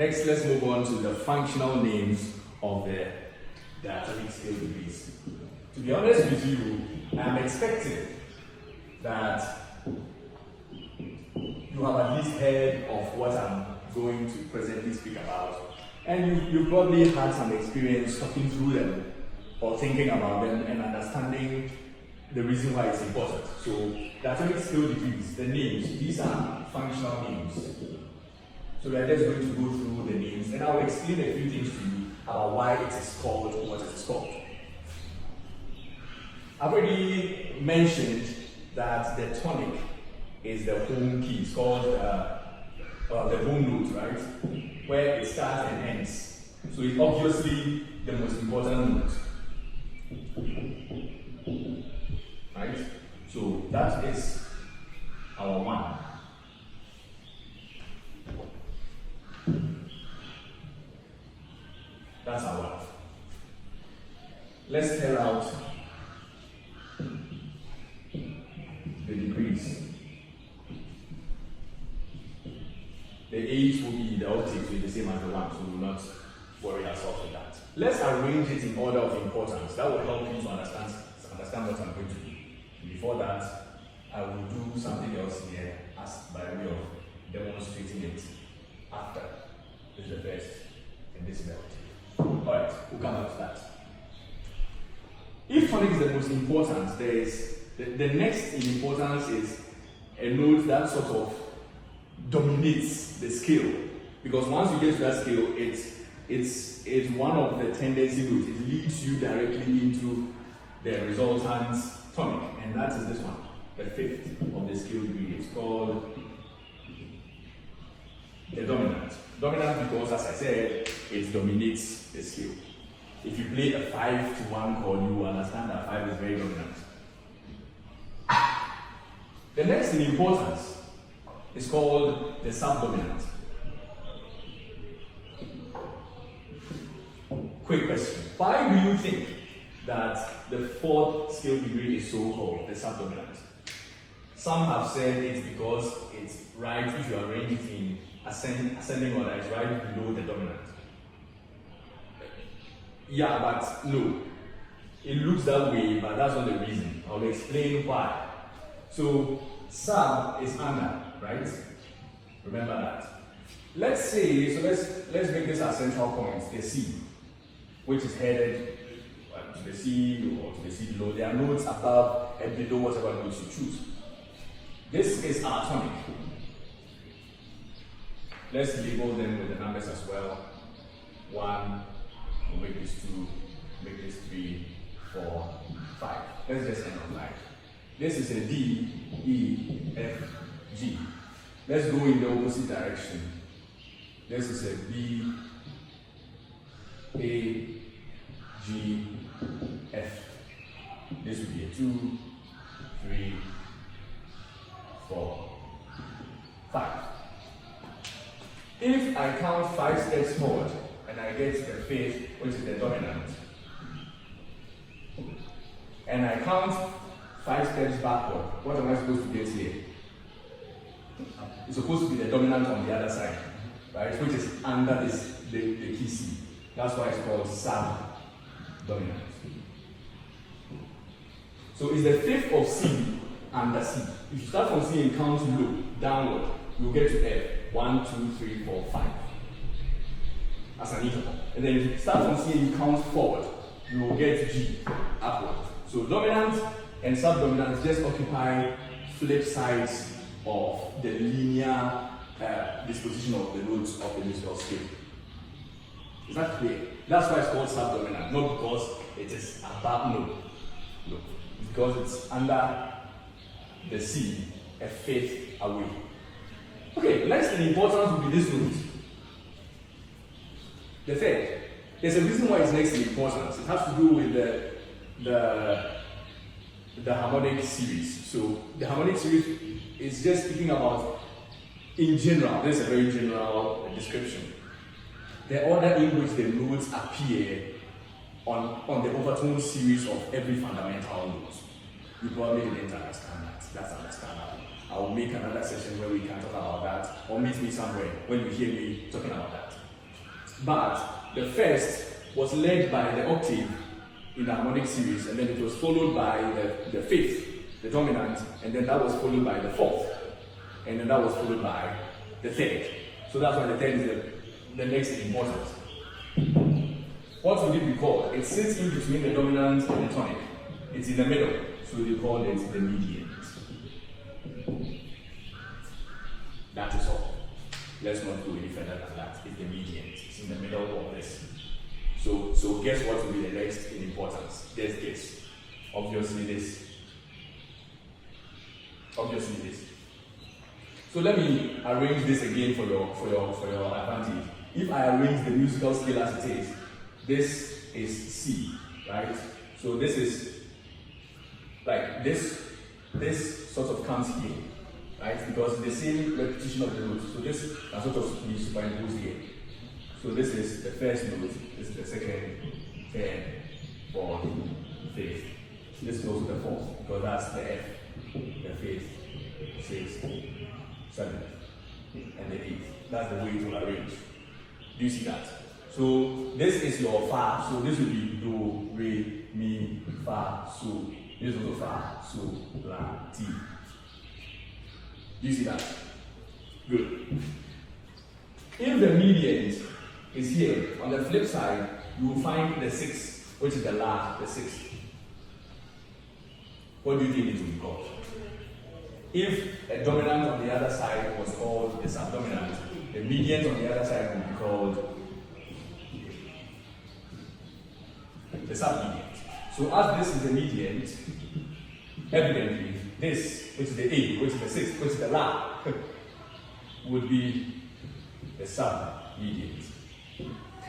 Next, let's move on to the functional names of the diatonic scale degrees. To be honest with you, I'm expecting that you have at least heard of what I'm going to presently speak about, and you probably had some experience talking through them or thinking about them and understanding the reason why it's important. So diatonic scale degrees, the names, these are functional names. So we are just going to go through the names, and I will explain a few things to you about why it is called what it is called. I've already mentioned that the tonic is the home key. It's called the home note, right? Where it starts and ends. So it's obviously the most important note. Right? So that is our one. That's our one. Let's spell out the degrees. The 8 will be the octave, so it's the same as the 1, so we will not worry ourselves with that. Let's arrange it in order of importance. That will help you to understand what I'm going to do. Before that, I will do something else here as by way of demonstrating it after. This is the first, and this is the octave. Alright, we'll come back to that. If tonic is the most important, there is the next in importance is a note that sort of dominates the scale. Because once you get to that scale, it's one of the tendency notes. It leads you directly into the resultant tonic, and that is this one, the fifth of the scale degree. It's called the dominant. Dominant because, as I said, it dominates the scale. If you play a 5-to-1 chord, you will understand that 5 is very dominant. The next in importance is called the subdominant. Quick question. Why do you think that the fourth scale degree is so called the subdominant? Some have said it's because it's right, if you arrange it in ascending order, it's right below the dominant. Yeah, but no. It looks that way, but that's not the reason. I'll explain why. So, sub is under, right? Remember that. Let's say, so let's make this our central point, the C, which is headed to the C or to the C below. There are notes above and below whatever notes you choose. This is our tonic. Let's label them with the numbers as well. 1, we'll make this 2, make this 3, 4, 5. Let's just end on 5. This is a D, E, F, G. Let's go in the opposite direction. This is a B, A, G, F. This would be a 2, 3, 4, 5. If I count 5 steps forward and I get to the fifth, which is the dominant, and I count 5 steps backward, what am I supposed to get here? It's supposed to be the dominant on the other side, right? Which is under this, the key C. That's why it's called subdominant. So it's the fifth of C under C. If you start from C and count low, downward, you'll get to F. 1, 2, 3, 4, 5. As an interval. And then if you start from C and you count forward, you will get G, upward. So dominant and subdominant just occupy flip sides of the linear disposition of the notes of the musical scale. Is that clear? That's why it's called subdominant, not because it is above, no. It's because it's under the C, a fifth away. Okay, next in importance will be this note. The third. There's a reason why it's next in importance. It has to do with the harmonic series. So the harmonic series is just speaking about, in general, this is a very general description, the order in which the notes appear on the overtone series of every fundamental note. You probably didn't understand that. That's understandable. I will make another session where we can talk about that, or meet me somewhere when you hear me talking about that. but the first was led by the octave in the harmonic series, and then it was followed by the fifth, the dominant, and then that was followed by the fourth, and then that was followed by the third. So that's why the third is the next in importance. What would it be called? It sits in between the dominant and the tonic. It's in the middle, so they call it the mediant. That is all. Let's not go any further than that. It's the mediant. It's in the middle of this. So guess what will be the next in importance? Just guess. Obviously this. Obviously this. So let me arrange this again for your advantage. If I arrange the musical scale as it is, this is C, right? So this is like this sort of comes here, right? Because the same repetition of the notes. So this can sort of be superimposed here. So this is the first note, this is the second, third, fourth, fifth. This is also the fourth, because that's the F, the fifth, sixth, seventh, and the eighth. That's the way it will arrange. Do you see that? So this is your Fa, so this will be Do, Re, Mi, Fa, So. This is also Fa, So, La, Ti. Do you see that? Good. If the mediant is here, on the flip side, you will find the sixth, which is the La, the sixth. What do you think it will be called? If a dominant on the other side was called the subdominant, the mediant on the other side would be called the submediant. So as this is the mediant, evidently this, which is the A, which is the sixth, which is the La, would be the submediant.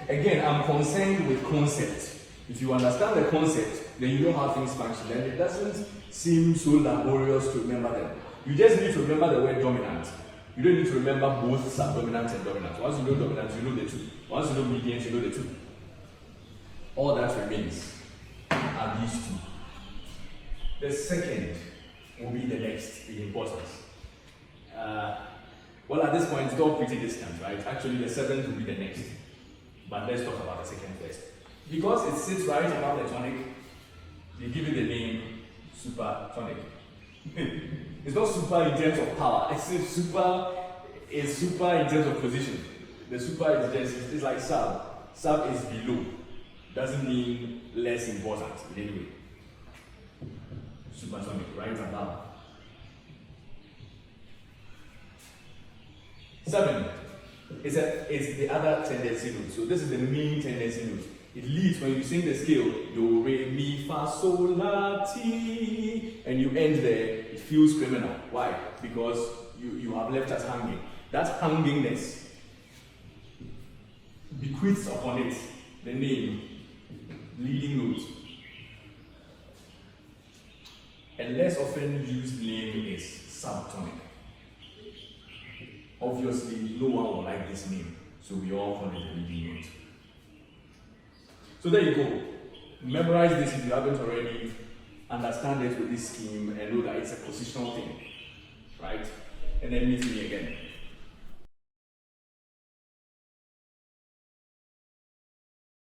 Again, I'm concerned with concept. If you understand the concept, then you know how things function, and it doesn't seem so laborious to remember them. You just need to remember the word dominant. You don't need to remember both subdominant and dominant. Once you know dominant, you know the two. Once you know mediant, you know the two. All that remains are these two. The second will be the next in importance. Well, at this point, it's all pretty distant, right? Actually, the seventh will be the next. But let's talk about the second first. Because it sits right above the tonic, they give it the name supertonic. It's not super in terms of power. It's super in terms of position. The super is just, it's like sub. Sub is below. Doesn't mean less important in any way. Supersonic, right above. 7 is the other tendency note. So this is the main tendency note. It leads when you sing the scale, do, re, mi, fa, sol, la, ti, and you end there, it feels criminal. Why? Because you have left us hanging. That hangingness bequeaths upon it the name leading note. A less often used name is subtonic. Obviously, no one will like this name, so we all call it the leading note. So there you go. Memorize this if you haven't already. Understand it with this scheme and know that it's a positional thing, right? And then meet me again.